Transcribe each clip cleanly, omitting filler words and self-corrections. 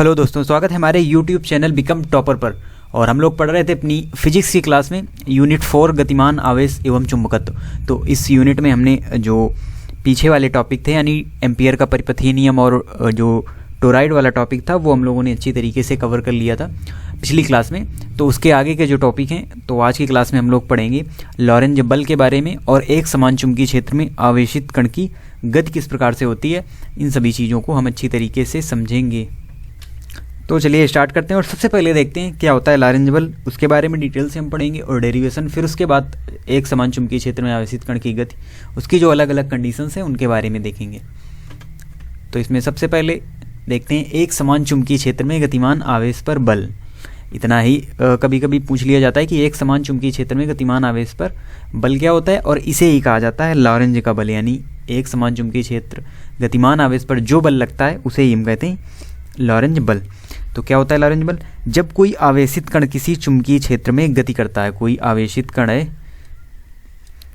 Hello दोस्तों, स्वागत है हमारे YouTube चैनल बिकम टॉपर पर। और हम लोग पढ़ रहे थे अपनी फिजिक्स की क्लास में यूनिट 4 गतिमान आवेश एवं चुंबकत्व। तो इस यूनिट में हमने जो पीछे वाले टॉपिक थे यानी एम्पियर का परिपथीय नियम और जो टोराइड वाला टॉपिक था वो हम लोगों ने अच्छी तरीके से कवर कर लिया था पिछली क्लास में। तो उसके आगे के जो टॉपिक हैं तो आज की क्लास में हम लोग पढ़ेंगे लॉरेंज बल के बारे में और एक समान चुंबकीय क्षेत्र में आवेशित कण की गति किस प्रकार से होती है। इन सभी चीज़ों को हम अच्छी तरीके से समझेंगे। तो चलिए स्टार्ट करते हैं और सबसे पहले देखते हैं क्या होता है लॉरेंज बल। उसके बारे में डिटेल से हम पढ़ेंगे और डेरिवेशन। फिर उसके बाद एक समान चुंबकीय क्षेत्र में आवेशित कण की गति, उसकी जो अलग अलग कंडीशंस हैं उनके बारे में देखेंगे। तो इसमें सबसे पहले देखते हैं एक समान चुंबकीय क्षेत्र में गतिमान आवेश पर बल। इतना ही कभी कभी पूछ लिया जाता है कि एक समान चुंबकीय क्षेत्र में गतिमान आवेश पर बल क्या होता है, और इसे ही कहा जाता है लॉरेंज का बल। यानी एक समान चुंबकीय क्षेत्र गतिमान आवेश पर जो बल लगता है उसे ही हम कहते हैं लॉरेंज बल। तो क्या होता है लॉरेंज बल? जब कोई आवेशित कण किसी चुंबकीय क्षेत्र में गति करता है, कोई आवेशित कण है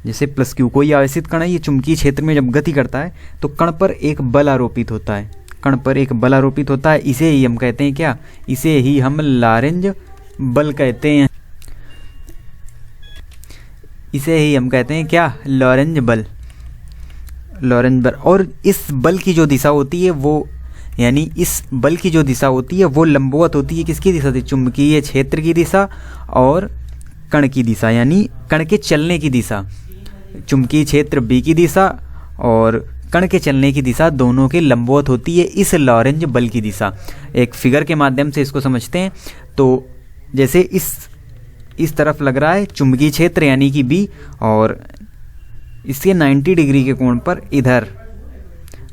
जैसे प्लस क्यू, कोई आवेशित कण है, ये चुंबकीय क्षेत्र में जब गति करता है तो कण पर एक बल आरोपित होता है। कण पर एक बल आरोपित होता है, इसे ही हम कहते हैं क्या? इसे ही हम लॉरेंज बल कहते हैं। इसे ही हम कहते हैं क्या? लॉरेंज बल। लॉरेंज बल। और इस बल की जो दिशा होती है वो, यानी इस बल की जो दिशा होती है वो लंबवत होती है किसकी दिशा से? चुंबकीय क्षेत्र की दिशा और कण की दिशा, यानी कण के चलने की दिशा। चुंबकीय क्षेत्र बी की दिशा और कण के चलने की दिशा दोनों के लंबवत होती है इस लॉरेंज बल की दिशा। एक फिगर के माध्यम से इसको समझते हैं। तो जैसे इस तरफ लग रहा है चुंबकीय क्षेत्र यानी कि बी, और इसके 90 डिग्री के कोण पर, इधर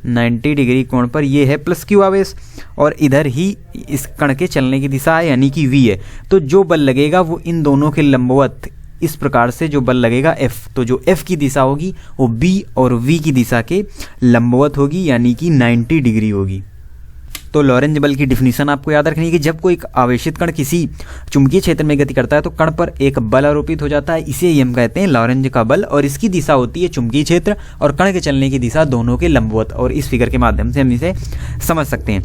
90 डिग्री कोण पर ये है प्लस क्यू आवेश, और इधर ही इस कण के चलने की दिशा है यानी कि वी है। तो जो बल लगेगा वो इन दोनों के लंबवत, इस प्रकार से जो बल लगेगा F, तो जो F की दिशा होगी वो B और V की दिशा के लंबवत होगी यानी कि 90 डिग्री होगी। तो लॉरेंज बल की डिफिनीशन आपको याद रखनी है कि जब कोई आवेशित कण किसी चुंबकीय क्षेत्र में गति करता है तो कण पर एक बल आरोपित हो जाता है, इसे ही हम कहते हैं लॉरेंज का बल, और इसकी दिशा होती है चुंबकीय क्षेत्र और कण के चलने की दिशा दोनों के लंबवत। और इस फिगर के माध्यम से हम इसे समझ सकते हैं।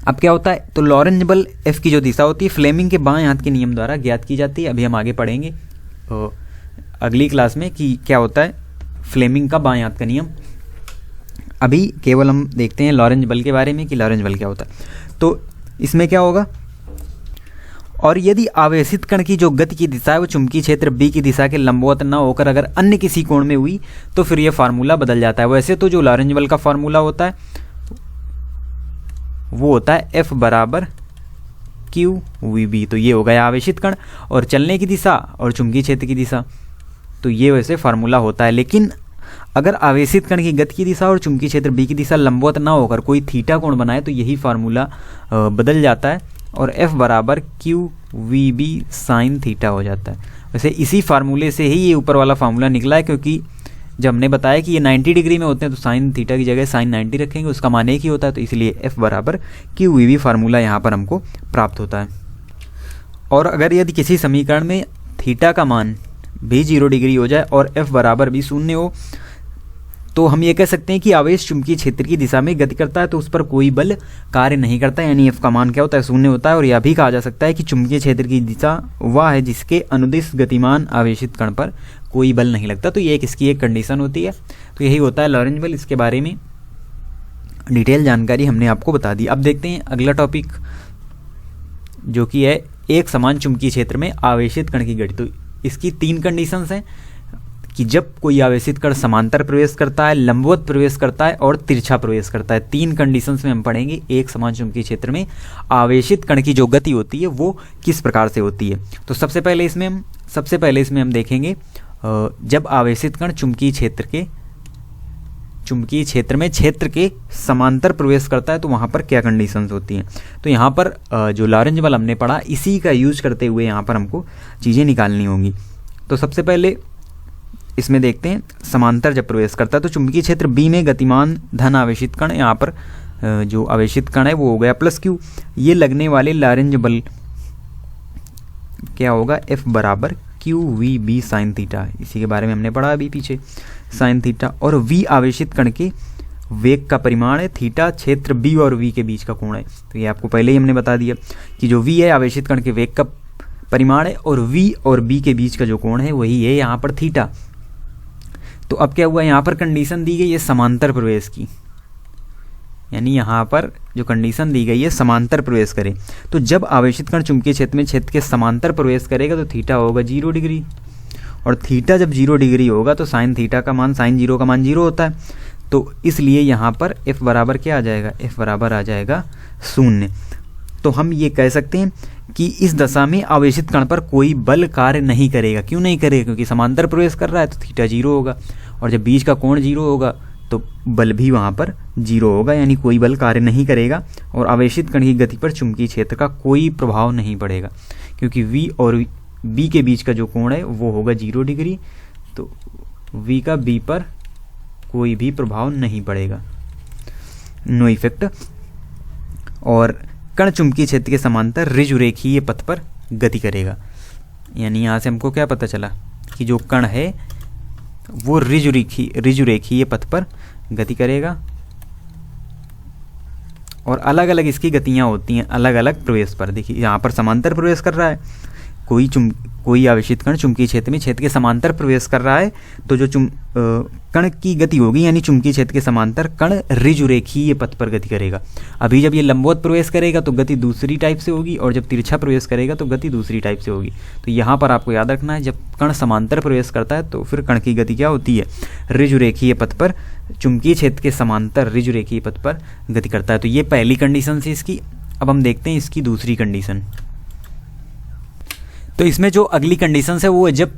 अब क्या होता है? तो लॉरेंज बल F की जो दिशा होती है फ्लेमिंग के बाएं हाथ के नियम द्वारा ज्ञात की जाती है। अभी हम आगे पढ़ेंगे अगली क्लास में कि क्या होता है फ्लेमिंग का बाएं हाथ का नियम। अभी केवल हम देखते हैं लॉरेंज बल के बारे में कि लॉरेंज बल क्या होता है। तो इसमें क्या होगा? और यदि आवेशित कण की जो गति की दिशा है वो चुंबकीय क्षेत्र बी की दिशा के लंबवत न होकर अगर अन्य किसी कोण में हुई तो फिर यह फार्मूला बदल जाता है। वैसे तो जो लॉरेंज बल का फार्मूला होता है वो होता है F बराबर क्यू वी बी। तो ये हो गया आवेशित कण और चलने की दिशा और चुंबकीय क्षेत्र की दिशा, तो ये वैसे फार्मूला होता है। लेकिन अगर आवेशित कण की गति की दिशा और चुंबकीय क्षेत्र बी की दिशा लंबवत ना होकर कोई थीटा कोण बनाए तो यही फार्मूला बदल जाता है और F बराबर q v B sine theta हो जाता है। वैसे इसी फार्मूले से ही ये ऊपर वाला फार्मूला निकला है, क्योंकि जब हमने बताया कि ये 90 डिग्री में होते हैं तो साइन थीटा की जगह साइन 90 रखेंगे, उसका मान एक ही होता है, तो इसलिए F बराबर क्यू वी बी फार्मूला यहाँ पर हमको प्राप्त होता है। और अगर यदि किसी समीकरण में थीटा का मान भी 0 डिग्री हो जाए और F बराबर भी 0 हो तो हम ये कह सकते हैं कि आवेश चुंबकीय क्षेत्र की दिशा में गति करता है तो उस पर कोई बल कार्य नहीं करता, यानी F का मान क्या होता है? 0 होता है। और यह भी कहा जा सकता है कि चुंबकीय क्षेत्र की दिशा वह है जिसके अनुदिश गतिमान आवेशित कण पर कोई बल नहीं लगता। तो ये इसकी एक कंडीशन होती है। तो यही होता है लॉरेंज बल। इसके बारे में डिटेल जानकारी हमने आपको बता दी। अब देखते हैं अगला टॉपिक जो कि है एक समान चुंबकीय क्षेत्र में आवेशित कण की गति। तो इसकी 3 कंडीशंस हैं कि जब कोई आवेशित कण समांतर प्रवेश करता है, लंबवत प्रवेश करता है और तिरछा प्रवेश करता है। 3 कंडीशंस में हम पढ़ेंगे एक समान चुंबकीय क्षेत्र में आवेशित कण की जो गति होती है वो किस प्रकार से होती है। तो सबसे पहले इसमें हम देखेंगे जब आवेशित कण चुंबकीय क्षेत्र में क्षेत्र के समांतर प्रवेश करता है तो वहाँ पर क्या कंडीशंस होती हैं। तो यहाँ पर जो लॉरेंज बल हमने पढ़ा इसी का यूज करते हुए यहाँ पर हमको चीज़ें निकालनी होंगी। तो सबसे पहले इसमें देखते हैं समांतर जब प्रवेश करता है तो चुंबकीय क्षेत्र बी में गतिमान धन आवेशित कण, यहाँ पर जो आवेशित कण है वो हो गया प्लस क्यू। ये लगने वाले लॉरेंज बल क्या होगा? F बराबर q v B sine theta. इसी के बारे में हमने पढ़ा अभी पीछे, साइन थीटा। और V आवेशित कण के वेग का परिमाण है, थीटा क्षेत्र b और v के बीच का कोण है। तो ये आपको पहले ही हमने बता दिया कि जो v है आवेशित कण के वेग का परिमाण है और v और b के बीच का जो कोण है वही है यहाँ पर थीटा। तो अब क्या हुआ, यहाँ पर कंडीशन दी गई है समांतर प्रवेश की, यानी यहाँ पर जो कंडीशन दी गई है समांतर प्रवेश करे। तो जब आवेशित कण चुंबकीय क्षेत्र में क्षेत्र के समांतर प्रवेश करेगा तो थीटा होगा 0 डिग्री, और थीटा जब 0 डिग्री होगा तो साइन थीटा का मान, साइन 0 का मान 0 होता है। तो इसलिए यहाँ पर f बराबर क्या आ जाएगा, f बराबर आ जाएगा 0। तो हम ये कह सकते हैं कि इस दशा में आवेशित कण पर कोई बल कार्य नहीं करेगा। क्यों नहीं करेगा, क्योंकि समांतर प्रवेश कर रहा है तो थीटा 0 होगा, और जब बीच का कोण 0 होगा तो बल भी वहाँ पर 0 होगा, यानी कोई बल कार्य नहीं करेगा और आवेशित कण की गति पर चुंबकीय क्षेत्र का कोई प्रभाव नहीं पड़ेगा, क्योंकि v और b के बीच का जो कोण है वो होगा 0 डिग्री। तो v का b पर कोई भी प्रभाव नहीं पड़ेगा, नो इफेक्ट। और कण चुंबकीय क्षेत्र के समांतर ऋजुरेखीय पथ पर गति करेगा। यानी यहाँ से हमको क्या पता चला कि जो कण है वो ऋजुरेखीय पथ पर गति करेगा, और अलग अलग इसकी गतियाँ होती हैं अलग अलग प्रवेश पर। देखिए यहाँ पर समांतर प्रवेश कर रहा है, कोई आवेशित कण चुंबकीय क्षेत्र में क्षेत्र के समांतर प्रवेश कर रहा है, तो जो कण की गति होगी यानी चुंबकीय क्षेत्र के समांतर कण ऋजुरेखीय पथ पर गति करेगा। अभी जब ये लंबवत प्रवेश करेगा तो गति दूसरी टाइप से होगी, और जब तिरछा प्रवेश करेगा तो गति दूसरी टाइप से होगी। तो यहाँ पर आपको याद रखना है, जब कण समांतर प्रवेश करता है तो फिर कण की गति क्या होती है, ऋजुरेखीय पथ पर, चुंबकीय क्षेत्र के समांतर ऋजुरेखीय पथ पर गति करता है। तो ये पहली कंडीशन थी इसकी। अब हम देखते हैं इसकी दूसरी कंडीशन। तो इसमें जो अगली कंडीशन है वो है जब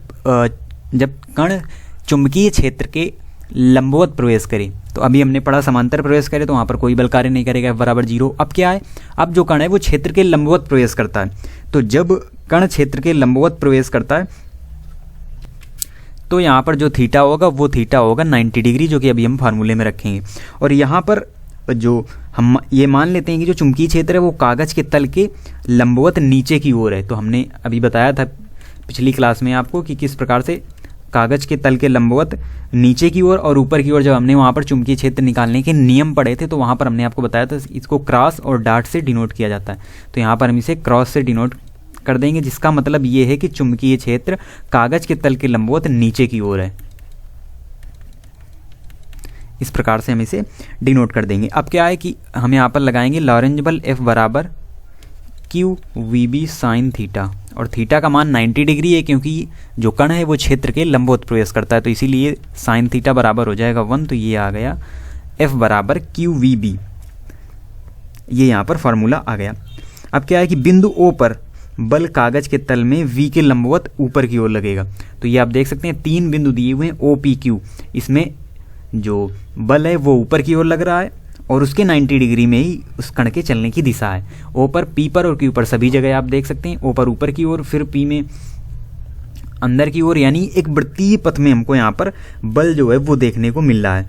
कण चुंबकीय क्षेत्र के लंबवत प्रवेश करे। तो अभी हमने पढ़ा समांतर प्रवेश करे तो वहाँ पर कोई बल कार्य नहीं करेगा, f बराबर 0। अब क्या है, अब जो कण है वो क्षेत्र के लंबवत प्रवेश करता है। तो जब कण क्षेत्र के लंबवत प्रवेश करता है तो यहाँ पर जो थीटा होगा वो थीटा होगा 90 डिग्री, जो कि अभी हम फार्मूले में रखेंगे। और यहाँ पर जो हम ये मान लेते हैं कि जो चुंबकीय क्षेत्र है वो कागज के तल के लंबवत नीचे की ओर है। तो हमने अभी बताया था पिछली क्लास में आपको कि किस प्रकार से कागज के तल के लंबवत नीचे की ओर और ऊपर की ओर जब हमने वहाँ पर चुंबकीय क्षेत्र निकालने के नियम पढ़े थे तो वहाँ पर हमने आपको बताया था इसको क्रॉस और डॉट से डिनोट किया जाता है। तो यहाँ पर हम इसे क्रॉस से डिनोट कर देंगे, जिसका मतलब ये है कि चुंबकीय क्षेत्र कागज के तल के लंबवत नीचे की ओर है। इस प्रकार से हम इसे डिनोट कर देंगे। अब क्या है कि हम यहाँ पर लगाएंगे लॉरेंज बल F बराबर q v B sine theta, और थीटा का मान 90 डिग्री है क्योंकि जो कण है वो क्षेत्र के लंबवत प्रवेश करता है, तो इसीलिए साइन थीटा बराबर हो जाएगा 1। तो ये आ गया F बराबर क्यू वी बी, ये यहाँ पर फॉर्मूला आ गया। अब क्या है कि बिंदु O पर बल कागज के तल में V के लंबवत ऊपर की ओर लगेगा। तो ये आप देख सकते हैं 3 बिंदु दिए हुए हैं O P Q, इसमें जो बल है वो ऊपर की ओर लग रहा है और उसके 90 डिग्री में ही उस कण के चलने की दिशा है। O पर, P पर और Q पर सभी जगह आप देख सकते हैं। O पर ऊपर की ओर, फिर P में अंदर की ओर, यानी एक वृत्तीय पथ में हमको यहाँ पर बल जो है वो देखने को मिल रहा है।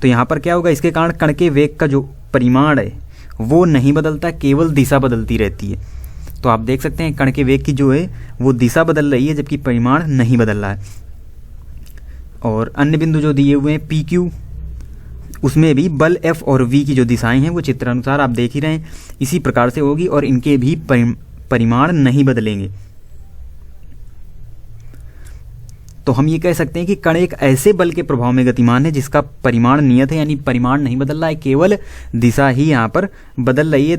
तो यहाँ पर क्या होगा, इसके कारण कण के वेग का जो परिमाण है वो नहीं बदलता, केवल दिशा बदलती रहती है। तो आप देख सकते हैं कण के वेग की जो है वो दिशा बदल रही है जबकि परिमाण नहीं बदल रहा है। और अन्य बिंदु जो दिए हुए हैं PQ, उसमें भी बल F और V की जो दिशाएं हैं वो चित्रानुसार आप देख ही रहे हैं, इसी प्रकार से होगी और इनके भी परिमाण नहीं बदलेंगे। तो हम ये कह सकते हैं कि कण एक ऐसे बल के प्रभाव में गतिमान है जिसका परिमाण नियत है, यानी परिमाण नहीं बदल रहा है, केवल दिशा ही यहाँ पर बदल रही है।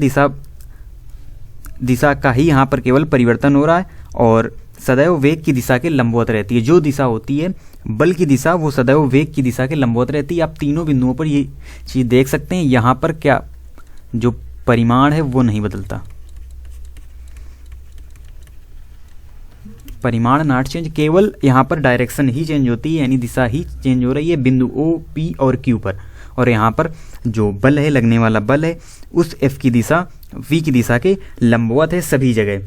दिशा का ही यहाँ पर केवल परिवर्तन हो रहा है और सदैव वेग की दिशा के लंबवत रहती है। जो दिशा होती है बल की दिशा वो सदैव वेग की दिशा के लंबवत रहती है। आप तीनों बिंदुओं पर ये चीज़ देख सकते हैं। यहाँ पर क्या जो परिमाण है वो नहीं बदलता, परिमाण नॉट चेंज, केवल यहाँ पर डायरेक्शन ही चेंज होती है, यानी दिशा ही चेंज हो रही है बिंदु O, P और Q पर। और यहाँ पर जो बल है, लगने वाला बल है, उस F की दिशा V की दिशा के लंबवत है सभी जगह।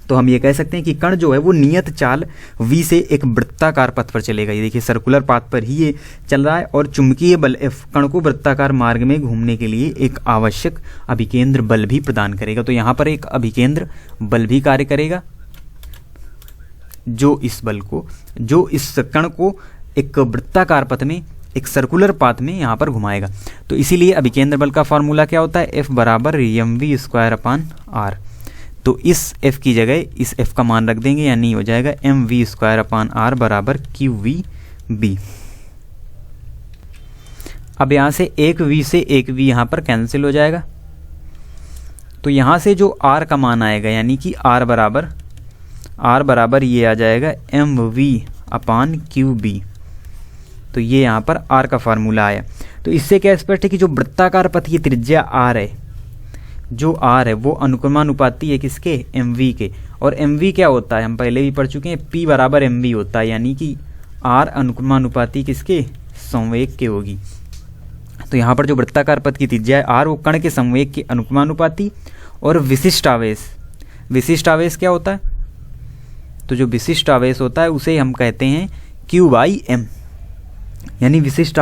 तो हम ये कह सकते हैं कि कण जो है वो नियत चाल V से एक वृत्ताकार पथ पर चलेगा। ये देखिए सर्कुलर पाथ पर ही ये चल रहा है और चुंबकीय बल F कण को वृत्ताकार मार्ग में घूमने के लिए एक आवश्यक अभिकेंद्र बल भी प्रदान करेगा। तो यहाँ पर एक अभिकेंद्र बल भी कार्य करेगा जो इस कण को एक वृत्ताकार पथ में एक सर्कुलर पाथ में यहाँ पर घुमाएगा। तो इसीलिए अभिकेंद्र बल का फॉर्मूला क्या होता है, F बराबर mv²/r। तो इस F की जगह इस F का मान रख देंगे, यानी हो जाएगा mv²/r बराबर qvb। अब यहाँ से एक v से एक v यहाँ पर कैंसिल हो जाएगा। तो यहाँ से जो r का मान आएगा, यानी कि r बराबर ये आ जाएगा mv/qb। तो ये यहाँ पर r का फार्मूला आया। तो इससे क्या स्पष्ट है कि जो वृत्ताकार पथ की त्रिज्या r है, जो r है वो अनुक्रमानुपाती है किसके, mv के। और mv क्या होता है, हम पहले भी पढ़ चुके हैं, p बराबर mv होता है, यानी कि r अनुक्रमानुपाती किसके, संवेग के होगी। तो यहाँ पर जो वृत्ताकार पथ की त्रिज्या है r, वो कण के संवेग के अनुक्रमानुपाती। और विशिष्ट आवेश क्या होता है, तो जो विशिष्ट आवेश होता है उसे हम कहते हैं q/m, यानी विशिष्ट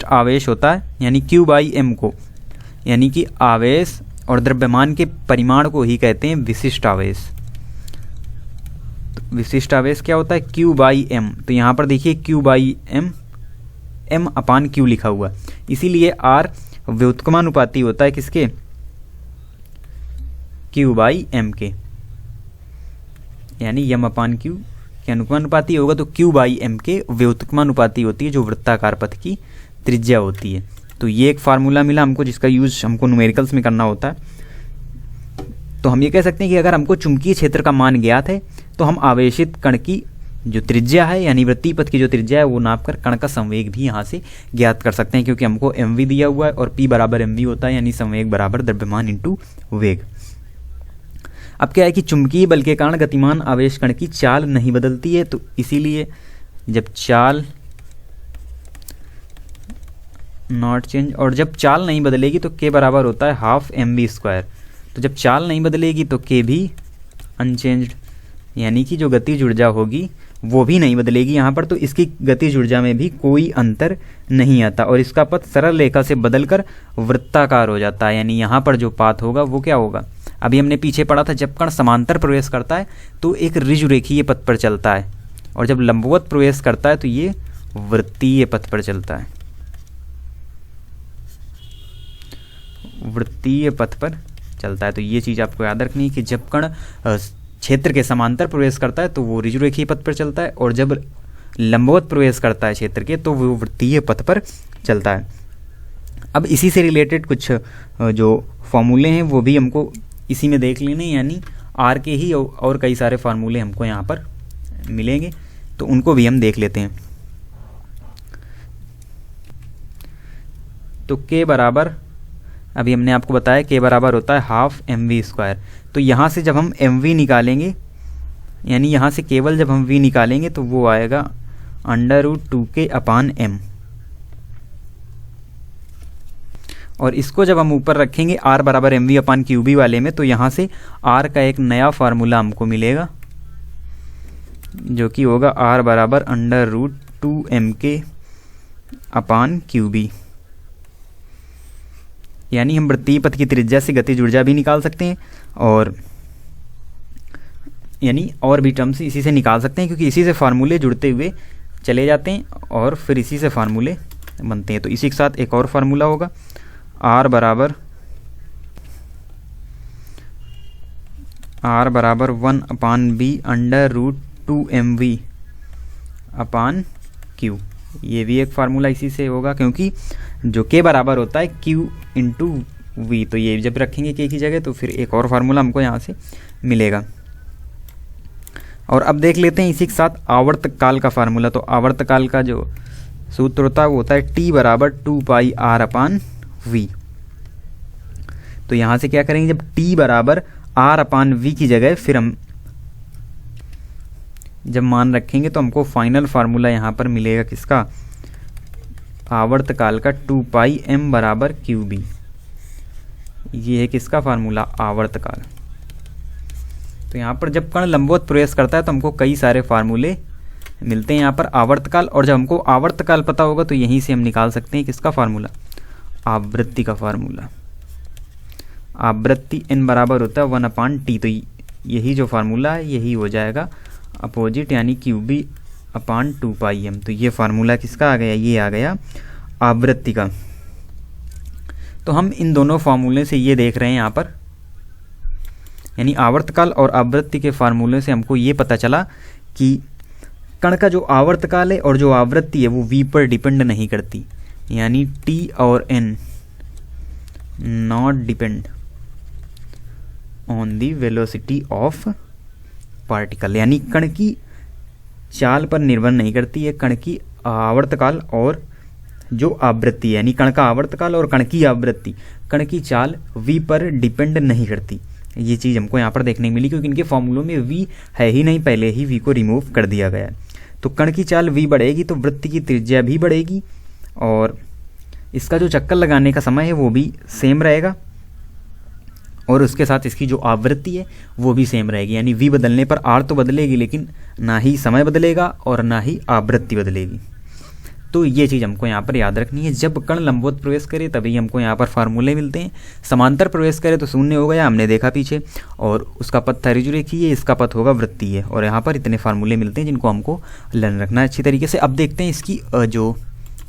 आवेश होता है, यानी q/m को, यानी कि आवेश और द्रव्यमान के परिमाण को ही कहते हैं विशिष्ट आवेश। तो विशिष्ट आवेश क्या होता है, q/m। तो यहाँ पर देखिए q/m m/q लिखा हुआ, इसीलिए r व्युत्क्रमानुपाती होता है किसके, q/m के, यानी m/q के अनुक्रमानुपाती होगा। तो q/m के व्युत्क्रमानुपाती होती है जो वृत्ताकार पथ की त्रिज्या होती है। तो ये एक फार्मूला मिला हमको, जिसका यूज हमको न्यूमेरिकल्स में करना होता है। तो हम ये कह सकते हैं कि अगर हमको चुंबकीय क्षेत्र का मान ज्ञात है, तो हम आवेशित कण की जो त्रिज्या है, यानी वृत्तीय पथ की जो त्रिज्या है, वो नाप कर कण का संवेग भी यहाँ से ज्ञात कर सकते हैं, क्योंकि हमको mv दिया हुआ है और p बराबर mv होता है, यानी संवेग बराबर द्रव्यमान इंटू वेग। अब क्या है कि चुंबकीय बल के कारण गतिमान आवेश कण की चाल नहीं बदलती है। तो इसीलिए जब चाल नॉट चेंज, और जब चाल नहीं बदलेगी तो k बराबर होता है हाफ mv²। तो जब चाल नहीं बदलेगी तो k भी अनचेंज्ड, यानी कि जो गतिज ऊर्जा होगी वो भी नहीं बदलेगी यहाँ पर। तो इसकी गतिज ऊर्जा में भी कोई अंतर नहीं आता और इसका पथ सरल रेखा से बदलकर वृत्ताकार हो जाता है, यानी यहाँ पर जो पाथ होगा वो क्या होगा, अभी हमने पीछे पढ़ा था, जब कण समांतर प्रवेश करता है तो एक ऋजुरेखीय पथ पर चलता है, और जब लंबवत प्रवेश करता है तो ये वृत्तीय पथ पर चलता है, वृत्तीय पथ पर चलता है। तो ये चीज़ आपको याद रखनी है कि जब कण क्षेत्र के समांतर प्रवेश करता है तो वो ऋजुरेखीय पथ पर चलता है, और जब लंबवत प्रवेश करता है क्षेत्र के तो वो वृत्तीय पथ पर चलता है। अब इसी से रिलेटेड कुछ जो फॉर्मूले हैं वो भी हमको इसी में देख लेने, यानी आर के ही और कई सारे फार्मूले हमको यहाँ पर मिलेंगे, तो उनको भी हम देख लेते हैं। तो k बराबर, अभी हमने आपको बताया k बराबर होता है हाफ mv²। तो यहाँ से जब हम mv निकालेंगे, यानी यहाँ से केवल जब हम v निकालेंगे तो वो आएगा √2k/m, और इसको जब हम ऊपर रखेंगे r बराबर mv/qb वाले में, तो यहाँ से r का एक नया फार्मूला हमको मिलेगा, जो कि होगा r बराबर √2mk/qb। यानी हम वृत्तीय पथ की त्रिज्या से गतिज ऊर्जा भी निकाल सकते हैं, और यानी और भी टर्म्स इसी से निकाल सकते हैं, क्योंकि इसी से फार्मूले जुड़ते हुए चले जाते हैं और फिर इसी से फार्मूले बनते हैं। तो इसी के साथ एक और फार्मूला होगा, r बराबर 1/b√2mv/q। ये भी एक फार्मूला इसी से होगा, क्योंकि जो k बराबर होता है q इंटू वी। तो ये जब रखेंगे k की जगह तो फिर एक और फार्मूला हमको यहाँ से मिलेगा। और अब देख लेते हैं इसी के साथ आवर्तकाल का फार्मूला। तो आवर्तकाल का जो सूत्र होता है वो होता है t बराबर 2πr/v। तो यहाँ से क्या करेंगे, जब t बराबर r/v की जगह फिर हम जब मान रखेंगे तो हमको फाइनल फार्मूला यहाँ पर मिलेगा किसका, आवर्तकाल का 2πm बराबर qb। ये है किसका फार्मूला, आवर्तकाल। तो यहाँ पर जब कण लंबवत प्रवेश करता है तो हमको कई सारे फार्मूले मिलते हैं यहाँ पर आवर्तकाल, और जब हमको आवर्तकाल पता होगा तो यहीं से हम निकाल सकते हैं किसका फार्मूला, आवृत्ति का फार्मूला। आवृत्ति n बराबर होता है 1/t। तो यही जो फार्मूला है यही हो जाएगा अपोजिट, यानी qb अपान 2πm। तो ये फार्मूला किसका आ गया, ये आ गया आवृत्ति का। तो हम इन दोनों फार्मूले से ये देख रहे हैं यहाँ पर, यानी आवर्तकाल और आवृत्ति के फार्मूले से हमको ये पता चला कि कण का जो आवर्तकाल है और जो आवृत्ति है वो v पर डिपेंड नहीं करती, यानी t और n not depend on the velocity of particle, यानी कण की चाल पर निर्भर नहीं करती है कण की आवर्तकाल और जो आवृत्ति, यानी कण का आवर्तकाल और कण की आवृत्ति, कण की चाल v पर डिपेंड नहीं करती। ये चीज़ हमको यहाँ पर देखने मिली, क्योंकि इनके फॉर्मूलों में v है ही नहीं, पहले ही v को रिमूव कर दिया गया है। तो कण की चाल v बढ़ेगी तो वृत्त की त्रिज्या भी बढ़ेगी, और इसका जो चक्कर लगाने का समय है वो भी सेम रहेगा, और उसके साथ इसकी जो आवृत्ति है वो भी सेम रहेगी। यानी v बदलने पर r तो बदलेगी, लेकिन ना ही समय बदलेगा और ना ही आवृत्ति बदलेगी। तो ये चीज़ हमको यहाँ पर याद रखनी है। जब कण लंबवत प्रवेश करे तभी हमको यहाँ पर फार्मूले मिलते हैं। समांतर प्रवेश करे तो शून्य हो गया, हमने देखा पीछे, और उसका पथ था ऋजुरेखीय, इसका पथ होगा वृत्तीय, और यहाँ पर इतने फार्मूले मिलते हैं जिनको हमको लर्न रखना है अच्छी तरीके से। अब देखते हैं इसकी जो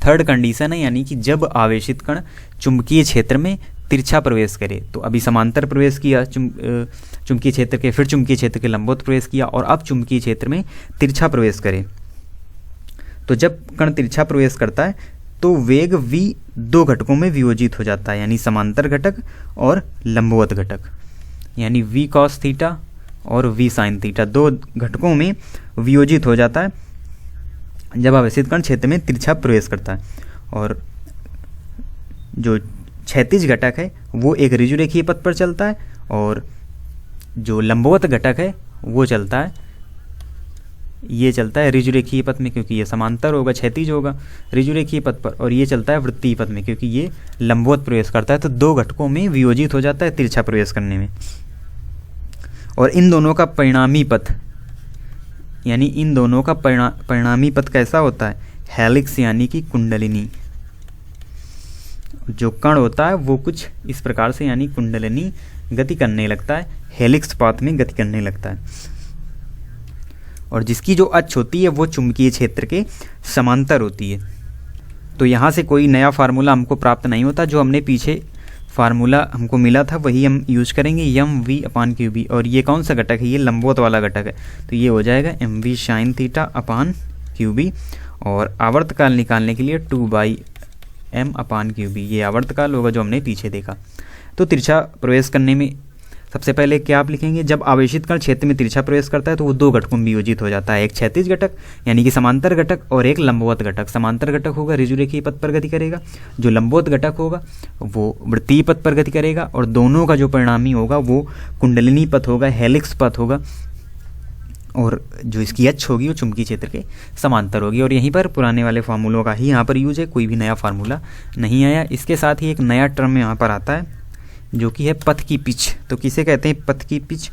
थर्ड कंडीशन है, यानी कि जब आवेशित कण चुंबकीय क्षेत्र में तिरछा प्रवेश करे। तो अभी समांतर प्रवेश किया चुंबकीय क्षेत्र के, फिर चुंबकीय क्षेत्र के लंबवत प्रवेश किया, और अब चुंबकीय क्षेत्र में तिरछा प्रवेश करे। तो जब कण तिरछा प्रवेश करता है तो वेग v दो घटकों में वियोजित हो जाता है, यानी समांतर घटक और लंबवत घटक, यानी v cos थीटा और v sin थीटा दो घटकों में वियोजित हो जाता है जब आवेशित कण क्षेत्र में तिरछा प्रवेश करता है। और जो क्षैतिज घटक है वो एक ऋजुरेखीय पथ पर चलता है, और जो लंबवत घटक है वो चलता है, ये चलता है ऋजुरेखीय पथ में, क्योंकि ये समांतर होगा, क्षैतिज होगा ऋजुरेखीय पथ पर, और ये चलता है वृत्तीय पथ में, क्योंकि ये लंबवत प्रवेश करता है। तो दो घटकों में वियोजित हो जाता है तिरछा प्रवेश करने में। और इन दोनों का परिणामी पथ, यानी इन दोनों का परिणामी पथ कैसा होता है, हेलिक्स, यानी कि कुंडलिनी। जो कण होता है वो कुछ इस प्रकार से, यानी कुंडलिनी गति करने लगता है, हेलिक्स पाथ में गति करने लगता है। और जिसकी जो अक्ष होती है वो चुंबकीय क्षेत्र के समांतर होती है। तो यहाँ से कोई नया फार्मूला हमको प्राप्त नहीं होता, जो हमने पीछे फार्मूला हमको मिला था वही हम यूज करेंगे, m v upon q B. और ये कौन सा घटक है, ये लंबवत वाला घटक है, तो ये हो जाएगा m v sine theta upon q B. और आवर्तकाल निकालने के लिए 2/m अपान क्यू बी, ये आवर्तकाल होगा जो हमने पीछे देखा। तो तिरछा प्रवेश करने में सबसे पहले क्या आप लिखेंगे, जब आवेशित कण क्षेत्र में तिरछा प्रवेश करता है तो वो दो घटकों में वियोजित हो जाता है, एक क्षैतिज घटक यानी कि समांतर घटक, और एक लंबवत घटक। समांतर घटक होगा ऋजुरेखीय पथ पर गति करेगा, जो लंबवत घटक होगा वो वृत्तीय पथ पर गति करेगा, और दोनों का जो परिणामी होगा वो कुंडलिनी पथ होगा, हेलिक्स पथ होगा, और जो इसकी अक्ष होगी वो चुंबकीय क्षेत्र के समांतर होगी। और यहीं पर पुराने वाले फार्मूलों का ही यहाँ पर यूज है, कोई भी नया फार्मूला नहीं आया। इसके साथ ही एक नया टर्म यहाँ पर आता है जो कि है पथ की पिच। तो किसे कहते हैं पथ की पिच,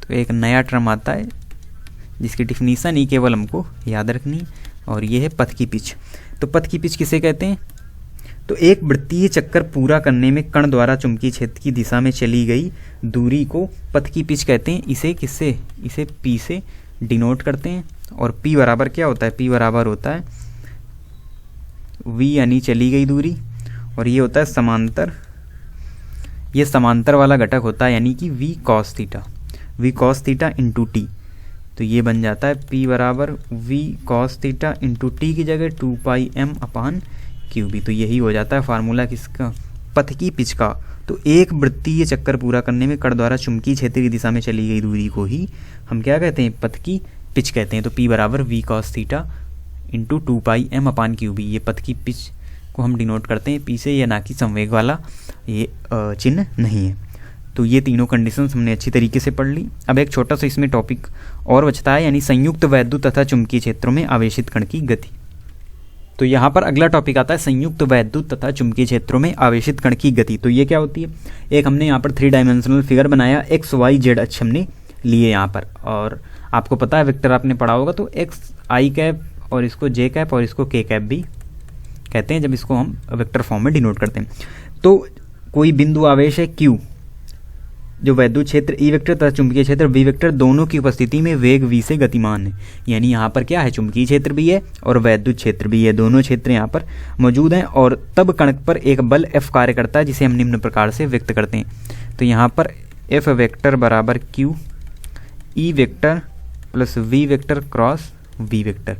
तो एक नया टर्म आता है जिसकी डिफिनीशन ही केवल हमको याद रखनी, और ये है पथ की पिच। तो पथ की पिच किसे कहते हैं, तो एक वृत्तीय चक्कर पूरा करने में कण द्वारा चुंबकीय क्षेत्र की दिशा में चली गई दूरी को पथ की पिच कहते हैं। इसे किससे, इसे p से डिनोट करते हैं। और p बराबर क्या होता है, p बराबर होता है v यानी चली गई दूरी, और ये होता है समांतर, ये समांतर वाला घटक होता है, यानी कि v cos theta, v cos theta into T. तो ये बन जाता है p बराबर v cos theta into T की जगह 2πm अपान क्यू बी। तो यही हो जाता है फार्मूला किसका, पथ की पिच का। तो एक वृत्तीय चक्कर पूरा करने में कण द्वारा चुंबकीय क्षेत्र की दिशा में चली गई दूरी को ही हम क्या कहते हैं, पथ की पिच कहते हैं। तो p बराबर v cos theta into 2πm upon q B, ये पथ की पिच को हम डिनोट करते हैं p से, या ना कि संवेग वाला ये चिन्ह नहीं है। तो ये तीनों कंडीशंस हमने अच्छी तरीके से पढ़ ली। अब एक छोटा सा इसमें टॉपिक और बचता है, यानी संयुक्त वैद्युत तथा चुंबकीय क्षेत्रों में आवेशित कण की गति। तो यहाँ पर अगला टॉपिक आता है संयुक्त वैद्युत तथा चुंबकीय क्षेत्रों में आवेशित कण की गति। तो ये क्या होती है, एक हमने यहाँ पर 3 डायमेंशनल फिगर बनाया, एक्स वाई जेड अक्ष हमने लिए यहाँ पर, और आपको पता है वेक्टर आपने पढ़ा होगा, तो एक्स आई कैप और इसको जे कैप और इसको के कैप भी कहते हैं जब इसको हम वेक्टर फॉर्म में डिनोट करते हैं। तो कोई बिंदु आवेश है Q, जो वैद्युत क्षेत्र ई वेक्टर तथा चुंबकीय क्षेत्र वी वेक्टर दोनों की उपस्थिति में वेग v से गतिमान है। यानी यहाँ पर क्या है, चुंबकीय क्षेत्र भी है और वैद्युत क्षेत्र भी है, दोनों क्षेत्र यहाँ पर मौजूद हैं। और तब कण पर एक बल F कार्य करता है जिसे हम निम्न प्रकार से व्यक्त करते हैं। तो यहाँ पर F वेक्टर बराबर Q E vector plus v vector cross v vector,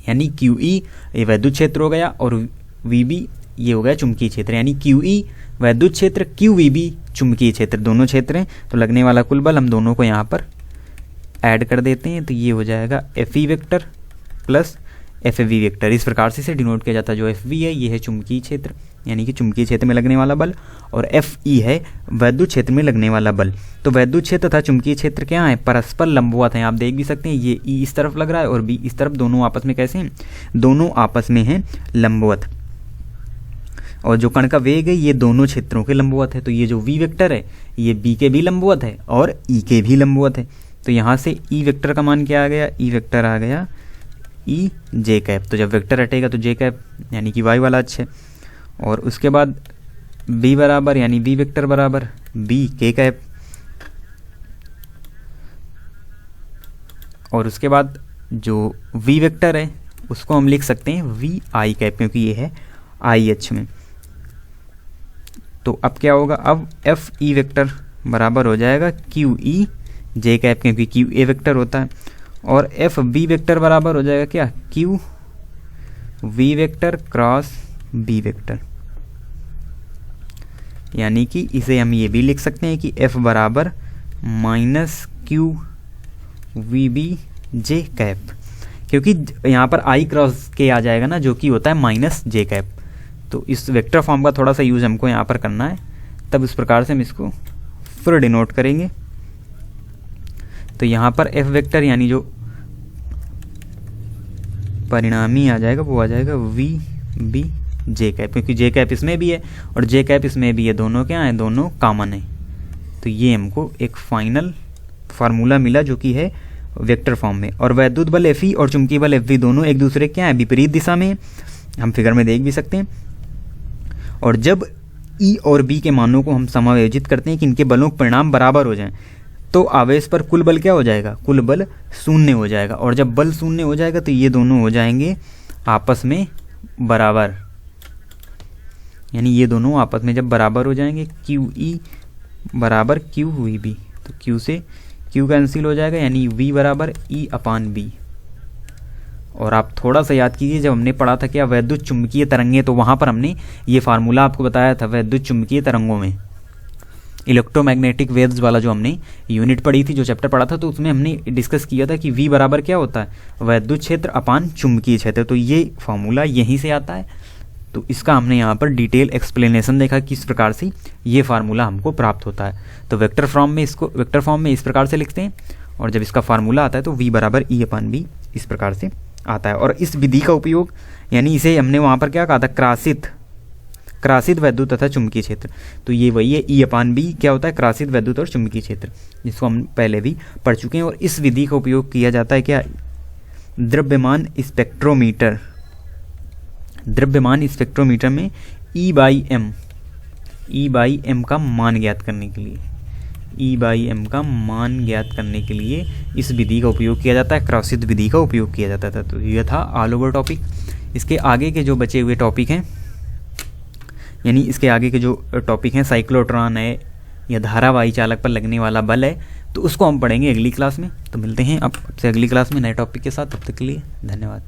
यानी QE ये वैद्युत क्षेत्र हो गया और VB ये हो गया चुंबकीय क्षेत्र। यानी QE वैद्युत क्षेत्र, QVB चुंबकीय क्षेत्र, दोनों क्षेत्र हैं। तो लगने वाला कुल बल हम दोनों को यहाँ पर ऐड कर देते हैं। तो ये हो जाएगा FE vector plus FV vector. इस प्रकार से इसे डिनोट किया जाता है। जो FV है ये है चुंबकीय क्षेत्र, यानी कि चुंबकीय क्षेत्र में लगने वाला बल, और FE है वैद्युत क्षेत्र में लगने वाला बल। तो वैद्युत क्षेत्र तथा चुंबकीय क्षेत्र क्या है, परस्पर लंबवत हैं। आप देख भी सकते हैं ये E इस तरफ लग रहा है और B इस तरफ, दोनों आपस में कैसे हैं, दोनों आपस में हैं लंबवत। और जो कण का वेग है ये दोनों क्षेत्रों के लंबवत है। तो ये जो V वेक्टर है ये B के भी लंबवत है और E के भी लंबवत है। तो यहाँ से E वेक्टर का मान क्या आ गया, E वेक्टर आ गया E J कैप। तो जब वेक्टर हटेगा तो J कैप यानी कि Y वाला अक्ष है। और उसके बाद B बराबर यानी V वेक्टर बराबर B K कैप। और उसके बाद जो V वेक्टर है उसको हम लिख सकते हैं V I कैप, क्योंकि ये है I अक्ष में। तो अब क्या होगा, अब F E वेक्टर बराबर हो जाएगा Q E J कैप, क्योंकि Q A वेक्टर होता है। और F B वेक्टर बराबर हो जाएगा क्या, Q V vector cross B vector. यानी कि इसे हम ये भी लिख सकते हैं कि F बराबर minus Q V B J cap, क्योंकि यहाँ पर I क्रॉस के आ जाएगा ना, जो कि होता है माइनस J कैप। तो इस वेक्टर फॉर्म का थोड़ा सा यूज़ हमको यहाँ पर करना है, तब इस प्रकार से हम इसको फिर डिनोट करेंगे। तो यहाँ पर F वेक्टर यानी जो परिणामी आ जाएगा वो आ जाएगा V B J कैप, क्योंकि J कैप इसमें भी है और J कैप इसमें भी है, दोनों क्या है, दोनों कॉमन है। तो ये हमको एक फाइनल फार्मूला मिला जो कि है वेक्टर फॉर्म में। और वैद्युत बल FE और चुंबकीय बल FV दोनों एक दूसरे क्या है, विपरीत दिशा में, हम फिगर में देख भी सकते हैं। और जब E और B के मानों को हम समायोजित करते हैं कि इनके बलों के परिणाम बराबर हो जाएं, तो आवेश पर कुल बल क्या हो जाएगा, कुल बल शून्य हो जाएगा। और जब बल शून्य हो जाएगा तो ये दोनों हो जाएंगे आपस में बराबर, यानी ये दोनों आपस में जब बराबर हो जाएंगे QE बराबर QVB, तो Q से Q कैंसिल हो जाएगा, यानी V बराबर E/B। और आप थोड़ा सा याद कीजिए, जब हमने पढ़ा था क्या, वैद्युत चुंबकीय तरंगें, तो वहाँ पर हमने ये फार्मूला आपको बताया था वैद्युत चुंबकीय तरंगों में। इलेक्ट्रोमैग्नेटिक वेव्स वाला जो हमने यूनिट पढ़ी थी, जो चैप्टर पढ़ा था, तो उसमें हमने डिस्कस किया था कि V बराबर क्या होता है, वैद्युत क्षेत्र अपान चुंबकीय क्षेत्र। तो ये फार्मूला यहीं से आता है। तो इसका हमने यहाँ पर डिटेल एक्सप्लेनेशन देखा किस प्रकार से ये फार्मूला हमको प्राप्त होता है। तो वेक्टर फॉर्म में इस प्रकार से लिखते हैं, और जब इसका फार्मूला आता है तो V बराबर E/B इस प्रकार से आता है। और इस विधि का उपयोग, यानी इसे हमने वहाँ पर क्या कहा था, क्रासित वैद्युत तथा चुंबकीय क्षेत्र। तो ये वही है, E/B क्या होता है, क्रासित वैद्युत और चुंबकीय क्षेत्र, जिसको हम पहले भी पढ़ चुके हैं। और इस विधि का उपयोग किया जाता है क्या, द्रव्यमान स्पेक्ट्रोमीटर में E/m का मान ज्ञात करने के लिए, E/m का मान ज्ञात करने के लिए इस विधि का उपयोग किया जाता है, क्रासित विधि का उपयोग किया जाता था। तो यह था ऑल ओवर टॉपिक। इसके आगे के जो बचे हुए टॉपिक हैं, यानी इसके आगे के जो टॉपिक हैं, साइक्लोट्रॉन है या धारावाही चालक पर लगने वाला बल है, तो उसको हम पढ़ेंगे अगली क्लास में। तो मिलते हैं अब से अगली क्लास में नए टॉपिक के साथ। तब तक के लिए धन्यवाद।